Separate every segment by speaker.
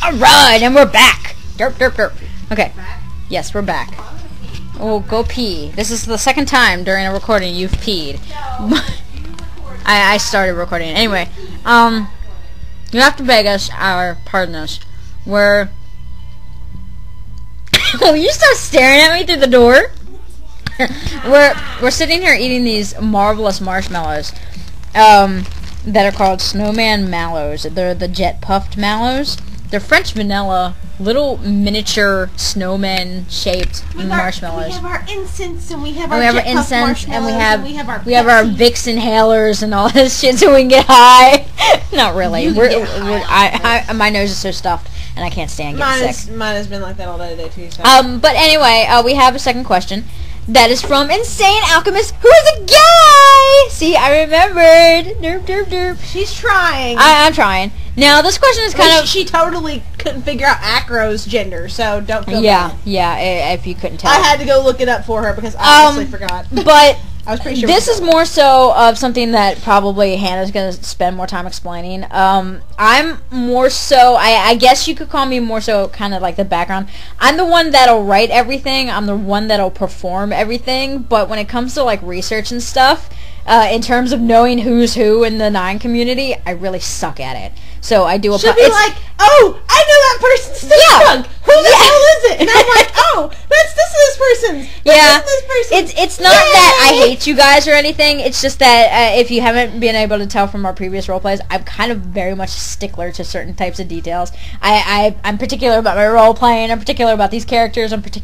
Speaker 1: Alright, and we're back. Derp, derp, derp. Okay. Yes, we're back. Oh, go pee. This is the second time during a recording you've peed. I started recording. Anyway, you have to beg us, or pardon us. Will you stop staring at me through the door? We're sitting here eating these marvelous marshmallows. That are called snowman mallows. They're the jet puffed mallows. They're French vanilla, little miniature snowman shaped marshmallows.
Speaker 2: We have our incense and we have
Speaker 1: our
Speaker 2: jet puffed
Speaker 1: incense and we have
Speaker 2: our
Speaker 1: Vicks inhalers and all this shit so we can get high. Not really. My nose is so stuffed and I can't stand getting sick.
Speaker 2: Mine has been like that all day today too. So.
Speaker 1: But anyway, we have a second question. That is from Insane-Alchemist, who is a guy! See, I remembered. Derp, derp, derp.
Speaker 2: She's trying.
Speaker 1: I'm trying. Now, this question is kind of...
Speaker 2: She totally couldn't figure out Acro's gender, so don't feel bad.
Speaker 1: Yeah, if you couldn't tell.
Speaker 2: I had to go look it up for her because I honestly forgot.
Speaker 1: But...
Speaker 2: I was pretty sure
Speaker 1: this is more so of something that probably Hannah's going to spend more time explaining. I'm more so, I guess you could call me more so kind of like the background. I'm the one that'll write everything. I'm the one that'll perform everything. But when it comes to like research and stuff, in terms of knowing who's who in the 9 community, I really suck at it. So I do a...
Speaker 2: She'll be like, oh, I know that person's drunk. Who the hell is it? And I'm like, oh, that's this person's. This person's.
Speaker 1: It's not that I hate you guys or anything. It's just that if you haven't been able to tell from our previous role plays, I'm kind of very much a stickler to certain types of details. I'm particular about my role playing. I'm particular about these characters. I'm not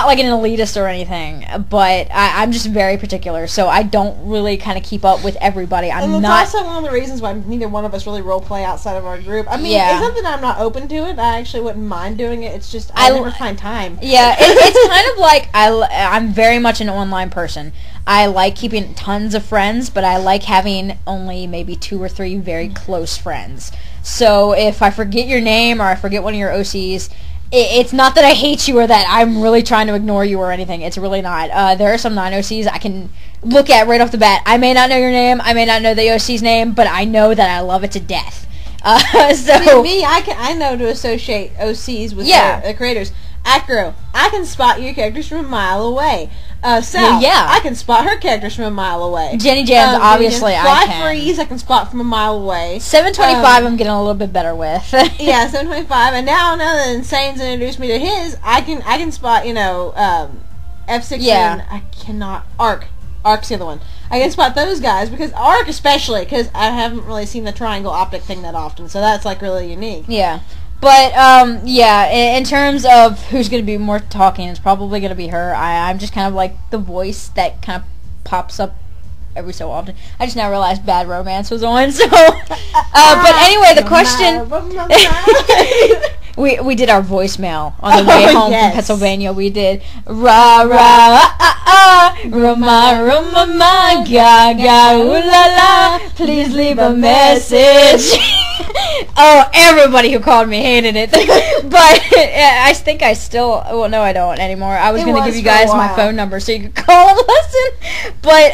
Speaker 1: like an elitist or anything, but I'm just very particular. So I don't really kind of keep up with everybody.
Speaker 2: And that's also one of the reasons why neither one of us really role play outside of our group. I mean, it's not that I'm not open to it. I actually wouldn't mind doing it. It's just I never find time.
Speaker 1: Yeah, it's kind of like I'm very much an online person. I like keeping tons of friends, but I like having only maybe 2 or 3 very close friends. So if I forget your name or I forget one of your OCs, it's not that I hate you or that I'm really trying to ignore you or anything. It's really not. There are some non-OCs I can look at right off the bat. I may not know your name. I may not know the OC's name, but I know that I love it to death. So
Speaker 2: I know to associate OCs with the creators. Acro, I can spot your characters from a mile away. Sal, I can spot her characters from a mile away.
Speaker 1: Jenny Jams, obviously, I can.
Speaker 2: Freeze, I can spot from a mile away.
Speaker 1: 725, I'm getting a little bit better with.
Speaker 2: Yeah, 725, and now that Insane's introduced me to his, I can spot, F6 and I cannot Arc's the other one. I can spot those guys because Arc especially because I haven't really seen the triangle optic thing that often, so that's like really unique.
Speaker 1: Yeah. But, in terms of who's going to be more talking, it's probably going to be her. I'm just kind of like the voice that kind of pops up every so often. I just now realized Bad Romance was on, so... but anyway, the question... We did our voicemail on the way home from Pennsylvania. We did ra ra roma ga ga ooh la la. Please leave a message. Oh, everybody who called me hated it. But I think I still... Well, no, I don't anymore. I was going to give you guys my phone number so you could call and listen. But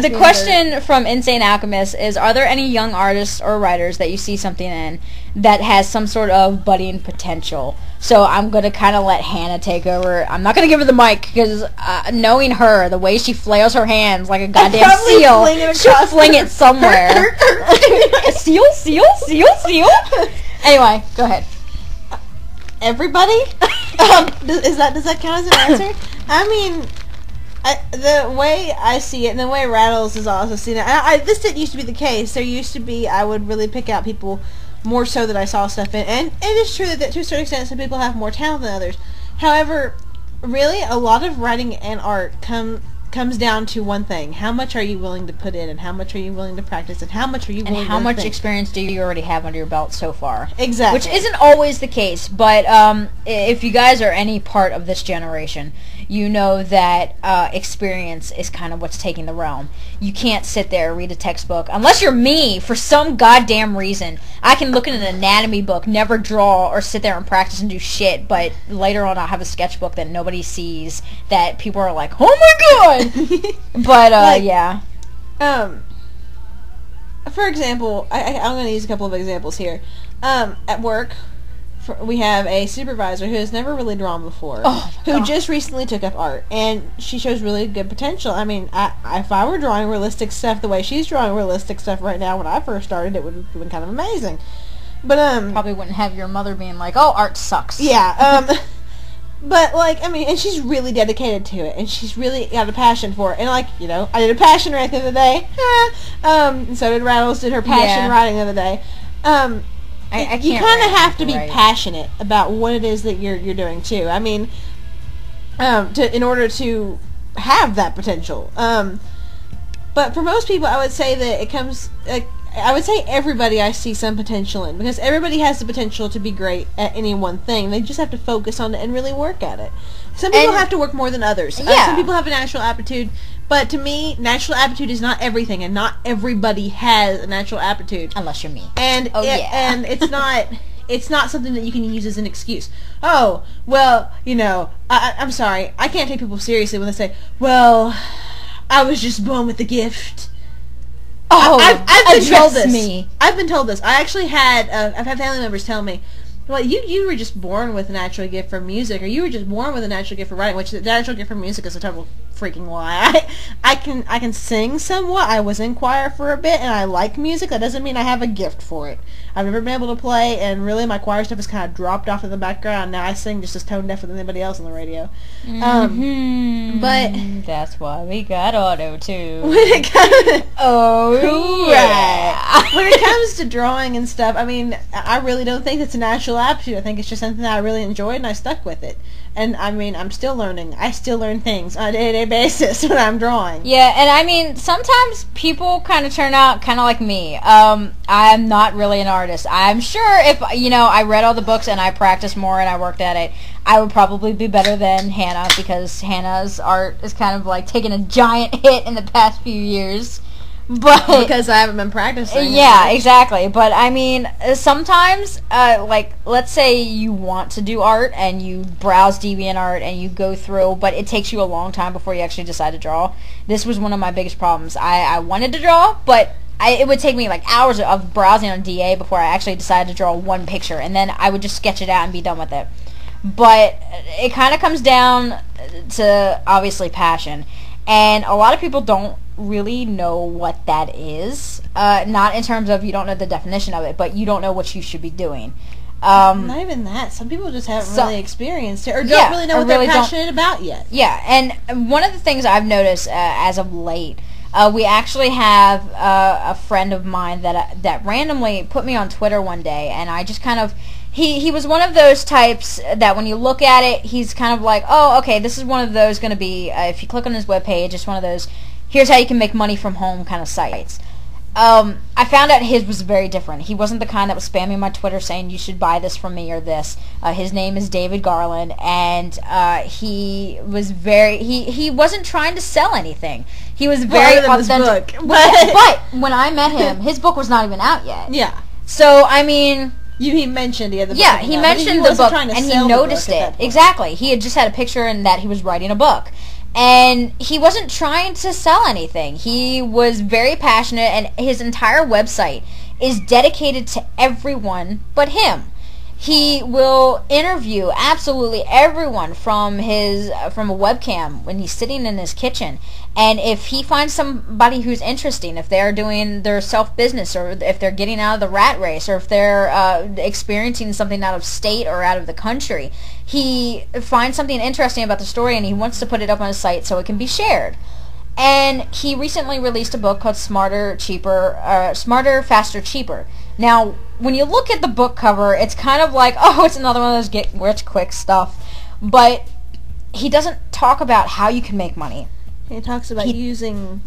Speaker 1: the question from Insane-Alchemist is, are there any young artists or writers that you see something in that has some sort of budding potential? So I'm going to kind of let Hannah take over. I'm not going to give her the mic because knowing her, the way she flails her hands like a goddamn seal, she'll fling it somewhere. Seal. Anyway, go ahead.
Speaker 2: Everybody? Does that count as an answer? I mean... the way I see it, and the way Rattles has also seen it, this didn't used to be the case. There used to be, I would really pick out people more so that I saw stuff in, and it is true that to a certain extent some people have more talent than others. However, really, a lot of writing and art comes down to one thing: how much are you willing to put in, and how much are you willing to practice, and how much are you willing
Speaker 1: and how much experience do you already have under your belt so far?
Speaker 2: Exactly.
Speaker 1: Which isn't always the case, but if you guys are any part of this generation, you know that experience is kind of what's taking the realm. You can't sit there, read a textbook, unless you're me, for some goddamn reason. I can look at an anatomy book, never draw, or sit there and practice and do shit, but later on I'll have a sketchbook that nobody sees, that people are like, oh my god! But, for
Speaker 2: example, I'm going to use a couple of examples here. At work, we have a supervisor who has never really drawn before, who just recently took up art, and she shows really good potential. I mean, if I were drawing realistic stuff the way she's drawing realistic stuff right now, when I first started, it would have been kind of amazing. But
Speaker 1: probably wouldn't have your mother being like, "Oh, art sucks."
Speaker 2: Yeah. But like, I mean, and she's really dedicated to it, and she's really got a passion for it. And like, you know, I did a passion rant the other day. And so did Rattles. Did her passion writing the other day.
Speaker 1: I can't
Speaker 2: you kind of have to be
Speaker 1: right.
Speaker 2: passionate about what it is that you're doing too. I mean, in order to have that potential. But for most people, I would say that it comes. I would say everybody I see some potential in, because everybody has the potential to be great at any one thing. They just have to focus on it and really work at it. Some people have to work more than others. Some people have a natural aptitude. But to me, natural aptitude is not everything, and not everybody has a natural aptitude.
Speaker 1: Unless you're me.
Speaker 2: And and it's not something that you can use as an excuse. Oh, well, you know, I'm sorry. I can't take people seriously when they say, well, I was just born with the gift.
Speaker 1: Oh,
Speaker 2: I've been told this. I've been told this. I actually had I've had family members tell me, well, you were just born with a natural gift for music, or you were just born with a natural gift for writing, which the natural gift for music is a total freaking lie. I can sing somewhat. I was in choir for a bit, and I like music. That doesn't mean I have a gift for it. I've never been able to play, and really my choir stuff has kind of dropped off in the background. Now I sing just as tone deaf as anybody else on the radio. But
Speaker 1: that's why we got auto-tune.
Speaker 2: When it comes,
Speaker 1: yeah.
Speaker 2: When it comes to drawing and stuff, I mean, I really don't think it's a natural aptitude. I think it's just something that I really enjoyed, and I stuck with it. And I mean, I'm still learning. I still learn things on a day-to-day basis when I'm drawing.
Speaker 1: Yeah, and I mean, sometimes people kind of turn out kind of like me. I'm not really an artist. I'm sure if, you know, I read all the books and I practiced more and I worked at it, I would probably be better than Hannah, because Hannah's art is kind of like taking a giant hit in the past few years. But
Speaker 2: because I haven't been practicing.
Speaker 1: Yeah, exactly. But I mean, sometimes, like, let's say you want to do art and you browse DeviantArt and you go through, but it takes you a long time before you actually decide to draw. This was one of my biggest problems. I wanted to draw, but it would take me like hours of browsing on DA before I actually decided to draw one picture, and then I would just sketch it out and be done with it. But it kind of comes down to, obviously, passion. And a lot of people don't really know what that is. Not in terms of you don't know the definition of it, but you don't know what you should be doing.
Speaker 2: Not even that. Some people just haven't really experienced it, or don't really know what they're passionate about yet.
Speaker 1: Yeah, and one of the things I've noticed as of late, we actually have a friend of mine that randomly put me on Twitter one day, and I just kind of... He was one of those types that when you look at it, he's kind of like, oh, okay, this is one of those going to be, if you click on his webpage, it's one of those, here's how you can make money from home kind of sites. I found out his was very different. He wasn't the kind that was spamming my Twitter saying you should buy this from me or this. His name is David Garland, and he was very, he wasn't trying to sell anything. He was very authentic. But when I met him, his book was not even out yet.
Speaker 2: Yeah.
Speaker 1: So, I mean...
Speaker 2: He mentioned he had the book.
Speaker 1: Yeah, he mentioned the book, and he noticed it. Exactly. He had just had a picture in that he was writing a book. And he wasn't trying to sell anything. He was very passionate, and his entire website is dedicated to everyone but him. He will interview absolutely everyone from a webcam when he's sitting in his kitchen. And if he finds somebody who's interesting, if they're doing their self-business, or if they're getting out of the rat race, or if they're experiencing something out of state or out of the country, he finds something interesting about the story and he wants to put it up on his site so it can be shared. And he recently released a book called Smarter, Faster, Cheaper. Now, when you look at the book cover, it's kind of like, oh, it's another one of those get-rich-quick stuff. But he doesn't talk about how you can make money.
Speaker 2: He talks about using...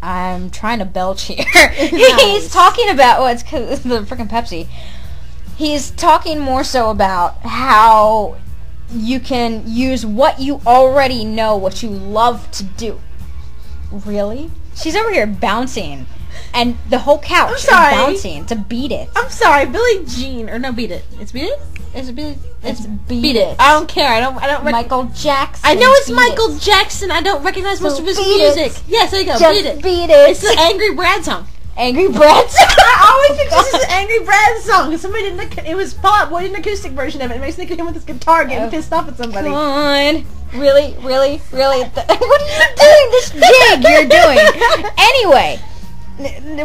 Speaker 1: I'm trying to belch here. He's talking about... Well, it's the freaking Pepsi. He's talking more so about how you can use what you already know, what you love to do. Really? She's over here bouncing. And the whole couch is bouncing to Beat It.
Speaker 2: I'm sorry, Billie Jean, or no, Beat It. It's Beat It? Is it Billie?
Speaker 1: It's Beat It.
Speaker 2: I don't care. I don't.
Speaker 1: Michael Jackson.
Speaker 2: I know it's Michael Jackson. I don't recognize most of his music. Yes, there you go.
Speaker 1: Just
Speaker 2: Beat It.
Speaker 1: Beat It.
Speaker 2: It's the Angry Brad song.
Speaker 1: Angry Brad song.
Speaker 2: I always think this is an Angry Brad song. Somebody didn't. It was Pop. What an acoustic version of it. It makes me think of him with his guitar getting pissed off at somebody.
Speaker 1: Come on. Really? What are you doing? This jig you're doing. Anyway,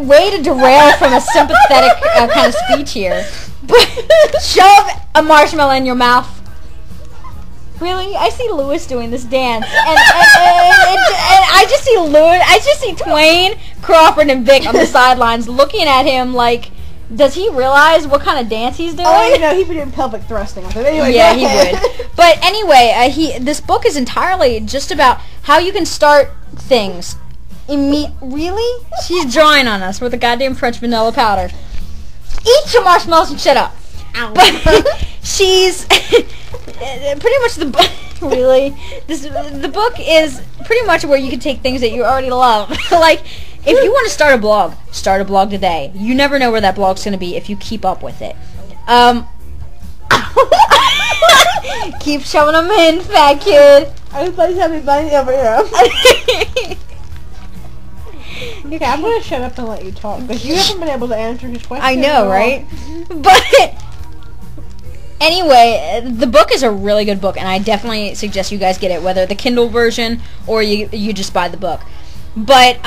Speaker 1: way to derail from a sympathetic kind of speech here. Shove a marshmallow in your mouth. Really? I see Lewis doing this dance, and I just see Lewis. I just see Twain, Crawford, and Vic on the sidelines looking at him like, does he realize what kind of dance he's doing?
Speaker 2: Oh, he'd be doing pelvic thrusting with it. Anyway,
Speaker 1: yeah, he would. But anyway, this book is entirely just about how you can start things. Really? She's drawing on us with a goddamn French vanilla powder. Eat your marshmallows and shut up. Ow. But she's pretty much the book. Really, the book is pretty much where you can take things that you already love. Like, if you want to start a blog today. You never know where that blog's going to be if you keep up with it. Keep shoving them in, fat kid.
Speaker 2: I was like having bunny over here. Okay, I'm going to shut up and let you talk, because you haven't been able to answer his question.
Speaker 1: I know, right? But anyway, the book is a really good book, and I definitely suggest you guys get it, whether the Kindle version or you just buy the book. But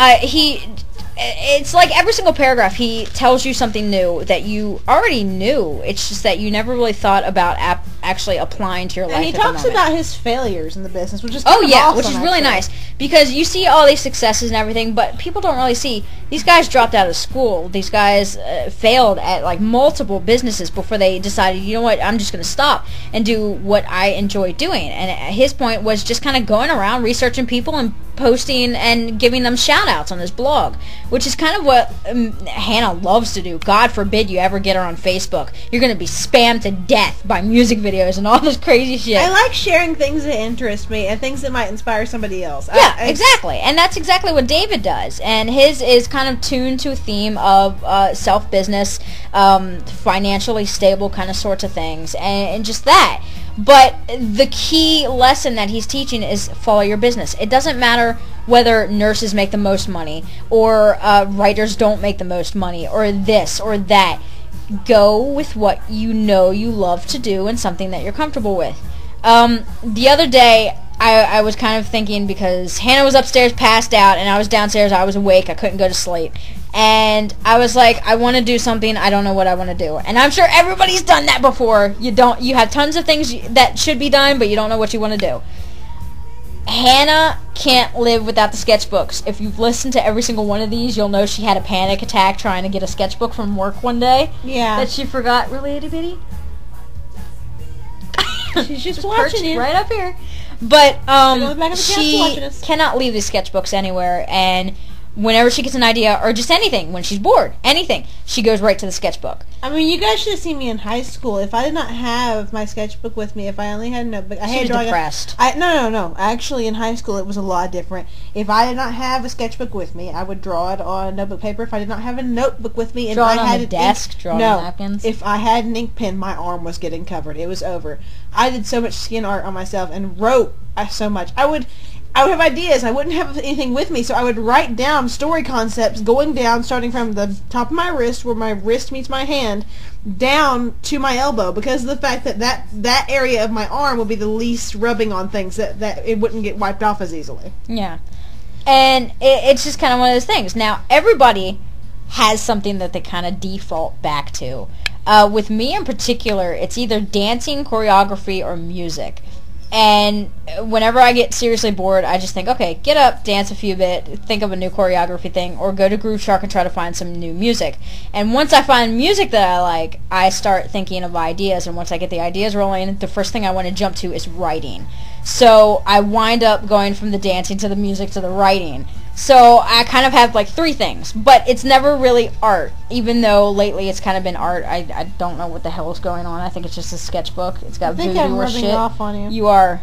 Speaker 1: it's like every single paragraph, he tells you something new that you already knew. It's just that you never really thought about actually applying to your life.
Speaker 2: And he
Speaker 1: at
Speaker 2: talks
Speaker 1: the moment.
Speaker 2: about his failures in the business, which is
Speaker 1: awesome, which is really nice, because you see all these successes and everything, but people don't really see these guys dropped out of school. These guys failed at like multiple businesses before they decided, you know what, I'm just going to stop and do what I enjoy doing. And his point was just kind of going around researching people and posting and giving them shout outs on his blog, which is kind of what Hannah loves to do. God forbid you ever get her on Facebook. You're going to be spammed to death by music videos and all this crazy shit.
Speaker 2: I like sharing things that interest me and things that might inspire somebody else.
Speaker 1: Yeah, exactly. And that's exactly what David does. And his is kind of tuned to a theme of self-business, financially stable kind of sorts of things, and just that. But the key lesson that he's teaching is follow your business. It doesn't matter whether nurses make the most money or writers don't make the most money or this or that. Go with what you know you love to do and something that you're comfortable with. The other day, I was kind of thinking, because Hannah was upstairs passed out and I was downstairs, I was awake, I couldn't go to sleep. And I was like, I want to do something, I don't know what I want to do. And I'm sure everybody's done that before. You have tons of things that should be done, but you don't know what you want to do. Hannah can't live without the sketchbooks. If you've listened to every single one of these, you'll know she had a panic attack trying to get a sketchbook from work one day.
Speaker 2: Yeah.
Speaker 1: That she forgot. Really, itty bitty?
Speaker 2: She's just watching you.
Speaker 1: Right up here. But
Speaker 2: she
Speaker 1: cannot leave these sketchbooks anywhere, and whenever she gets an idea, or just anything, when she's bored, anything, she goes right to the sketchbook.
Speaker 2: I mean, you guys should have seen me in high school. If I did not have my sketchbook with me, if I only had a notebook,
Speaker 1: she was depressed.
Speaker 2: No. Actually, in high school, it was a lot different. If I did not have a sketchbook with me, I would draw it on notebook paper. If I did not have a notebook with me, and
Speaker 1: draw
Speaker 2: I
Speaker 1: it on
Speaker 2: had
Speaker 1: the desk, draw on napkins.
Speaker 2: If I had an ink pen, my arm was getting covered. It was over. I did so much skin art on myself and wrote so much. I would have ideas. I wouldn't have anything with me, so I would write down story concepts going down, starting from the top of my wrist, where my wrist meets my hand, down to my elbow, because of the fact that area of my arm would be the least rubbing on things, that it wouldn't get wiped off as easily.
Speaker 1: Yeah. And it's just kind of one of those things. Now, everybody has something that they kind of default back to. With me in particular, it's either dancing, choreography, or music. And whenever I get seriously bored, I just think, okay, get up, dance a few bit, think of a new choreography thing, or go to Groove Shark and try to find some new music. And once I find music that I like, I start thinking of ideas, and once I get the ideas rolling, the first thing I want to jump to is writing. So I wind up going from the dancing to the music to the writing. So I kind of have like three things, but it's never really art, even though lately it's kind of been art. I don't know what the hell is going on. I think it's just a sketchbook. It's got voodoo or shit.
Speaker 2: I think I'm rubbing off on you.
Speaker 1: You are.